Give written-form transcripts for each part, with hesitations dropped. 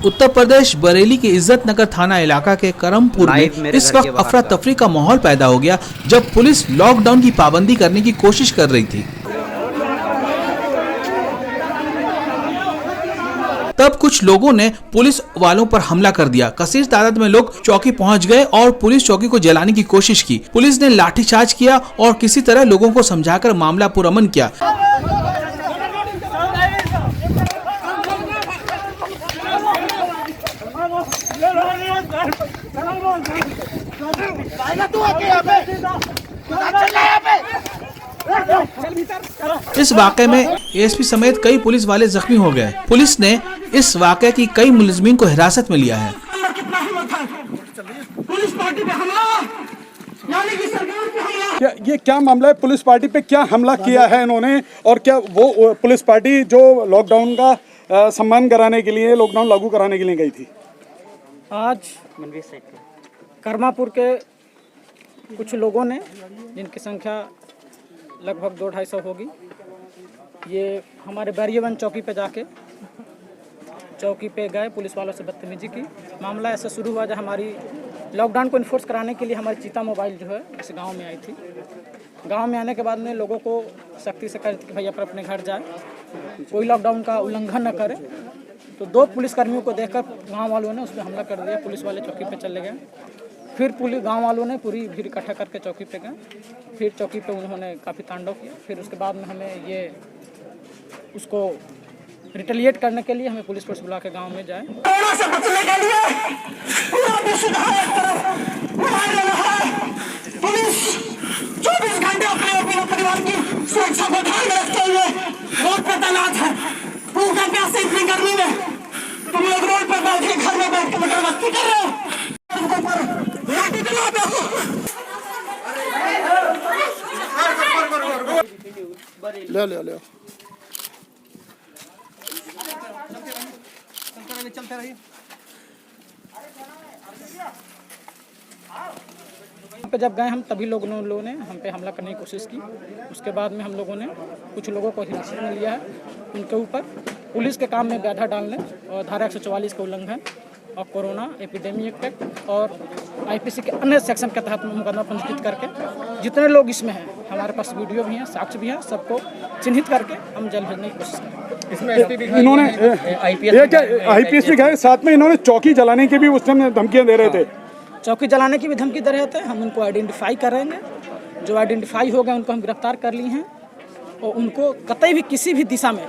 उत्तर प्रदेश बरेली के इज्जत नगर थाना इलाका के करमपुर में इस वक्त अफरा तफरी का माहौल पैदा हो गया जब पुलिस लॉकडाउन की पाबंदी करने की कोशिश कर रही थी। तब कुछ लोगों ने पुलिस वालों पर हमला कर दिया। कसीर तादाद में लोग चौकी पहुंच गए और पुलिस चौकी को जलाने की कोशिश की। पुलिस ने लाठीचार्ज किया और किसी तरह लोगों को समझाकर मामला पुरअमन किया। इस वाक़े में एएसपी समेत कई पुलिस वाले जख्मी हो गए। पुलिस ने इस वाक़े की कई मुलजिमीन को हिरासत में लिया है। ये क्या मामला है? पुलिस पार्टी पे क्या हमला किया है इन्होंने, और क्या वो पुलिस पार्टी जो लॉकडाउन का सम्मान कराने के लिए, लॉकडाउन लागू कराने के लिए गई थी? आज करमापुर के कुछ लोगों ने, जिनकी संख्या लगभग 200-250 होगी, ये हमारे बैरियवन चौकी पे जाके चौकी पे गए, पुलिस वालों से बदतमीजी की। मामला ऐसा शुरू हुआ जब हमारी लॉकडाउन को इन्फोर्स कराने के लिए हमारी चीता मोबाइल जो है इस गांव में आई थी। गांव में आने के बाद में लोगों को सख्ती से कहा कि भाई अपने घर जाए, कोई लॉकडाउन का उल्लंघन न करे। तो 2 पुलिसकर्मियों को देखकर गांव वालों ने उस पर हमला कर दिया। पुलिस वाले चौकी पे चले गए। फिर पुलिस गांव वालों ने पूरी भीड़ इकट्ठा करके चौकी पे गए। फिर चौकी पे उन्होंने काफ़ी तांडव किया। फिर उसके बाद में हमें ये उसको रिटेलिएट करने के लिए हमें पुलिस फोर्स बुला के गांव में जाए। कोरोना से बचने के लिए पुलिस 24 घंटे अपने परिवार की सुरक्षा को ध्यान में रखते हुए रोड पर तैनात है। भूख और प्यास से इतनी गर्मी में तुम लोग रोड पर बैठ के घर में बैठ के मटर मस्ती कर रहे हो। ले ले ले चलते रहिए। पे जब गए हम, तभी लोगों ने हम पे हमला करने की कोशिश की। उसके बाद में हम लोगों ने कुछ लोगों को हिरासत में लिया है। उनके ऊपर पुलिस के काम में बाधा डालने और धारा 144 का उल्लंघन और कोरोना एपिडेमिक एक्ट और आईपीसी के अन्य सेक्शन के तहत मुकदमा पंजीकृत करके जितने लोग इसमें हैं, हमारे पास वीडियो भी हैं, साक्ष्य भी हैं, सबको चिन्हित करके हम जेल भेजने की कोशिश करेंगे। इसमें इन्होंने आईपीएस भी गए, साथ में इन्होंने चौकी जलाने की भी उस समय धमकियां दे रहे थे। चौकी जलाने की भी धमकी दे रहे थे। हम उनको आइडेंटिफाई करेंगे। जो आइडेंटिफाई हो गए उनको हम गिरफ्तार कर लिए हैं और उनको कतई भी किसी भी दिशा में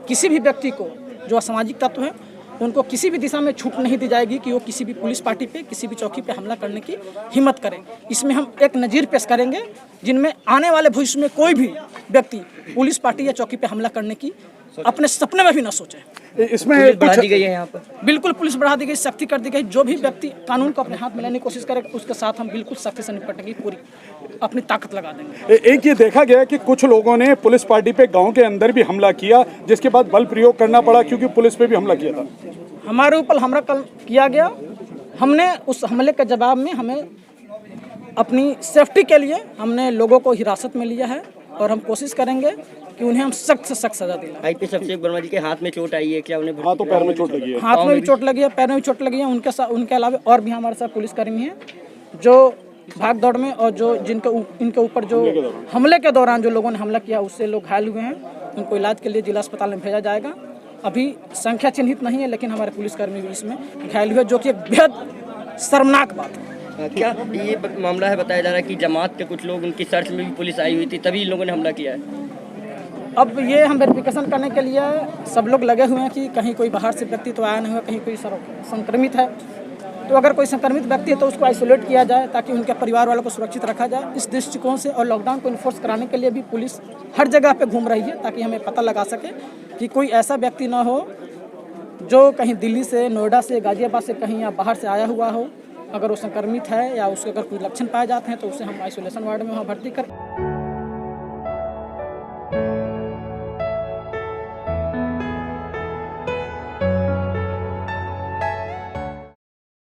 किसी भी व्यक्ति को जो असामाजिक तत्व है उनको किसी भी दिशा में छूट नहीं दी जाएगी कि वो किसी भी पुलिस पार्टी पे, किसी भी चौकी पे हमला करने की हिम्मत करें। इसमें हम एक नज़ीर पेश करेंगे जिनमें आने वाले भविष्य में कोई भी व्यक्ति पुलिस पार्टी या चौकी पे हमला करने की अपने सपने में भी न सोचे। इसमें बढ़ा दी गई है यहाँ पर, बिल्कुल पुलिस बढ़ा दी गई, सख्ती कर दी गई। जो भी व्यक्ति कानून को अपने हाथ में लेने की कोशिश करे उसके साथ हम बिल्कुल सख्ती से निपटने की पूरी अपनी ताकत लगा देंगे। एक ये देखा गया कि कुछ लोगों ने पुलिस पार्टी पे गांव के अंदर भी हमला किया, जिसके बाद बल प्रयोग करना पड़ा क्योंकि पुलिस पे भी हमला किया था। हमारे ऊपर हमला किया गया। हमने उस हमले के जवाब में हमें अपनी सेफ्टी के लिए हमने लोगों को हिरासत में लिया है और हम कोशिश करेंगे कि उन्हें हम सख्त से सख्त सजा दिलाएं। आईपीएस अभिषेक वर्मा जी के हाथ में चोट आई है, क्या उन्हें? हाँ, तो पैर में चोट लगी है। हाथ में भी चोट लगी है, पैर में भी चोट लगी है। उनके अलावा और भी हमारे साथ पुलिसकर्मी हैं जो भाग दौड़ में और जो इनके ऊपर जो हमले के दौरान जो लोगों ने हमला किया उससे लोग घायल हुए हैं। उनको इलाज के लिए जिला अस्पताल में भेजा जाएगा। अभी संख्या चिन्हित नहीं है, लेकिन हमारे पुलिसकर्मी भी इसमें घायल हुए, जो कि एक बेहद शर्मनाक बात है। क्या ये मामला है? बताया जा रहा है कि जमात के कुछ लोग, उनकी सर्च में भी पुलिस आई हुई थी, तभी इन लोगों ने हमला किया है। अब ये हम वेरिफिकेशन करने के लिए सब लोग लगे हुए हैं कि कहीं कोई बाहर से व्यक्ति तो आया नहीं हुआ, कहीं कोई संक्रमित है। तो अगर कोई संक्रमित व्यक्ति है तो उसको आइसोलेट किया जाए ताकि उनके परिवार वालों को सुरक्षित रखा जाए। इस दृष्टिकोण से और लॉकडाउन को इन्फोर्स कराने के लिए भी पुलिस हर जगह पे घूम रही है ताकि हमें पता लगा सके कि कोई ऐसा व्यक्ति ना हो जो कहीं दिल्ली से, नोएडा से, गाजियाबाद से कहीं या बाहर से आया हुआ हो। अगर वो संक्रमित है या उसके अगर कोई लक्षण पाए जाते हैं तो उसे हम आइसोलेशन वार्ड में वहाँ भर्ती करें।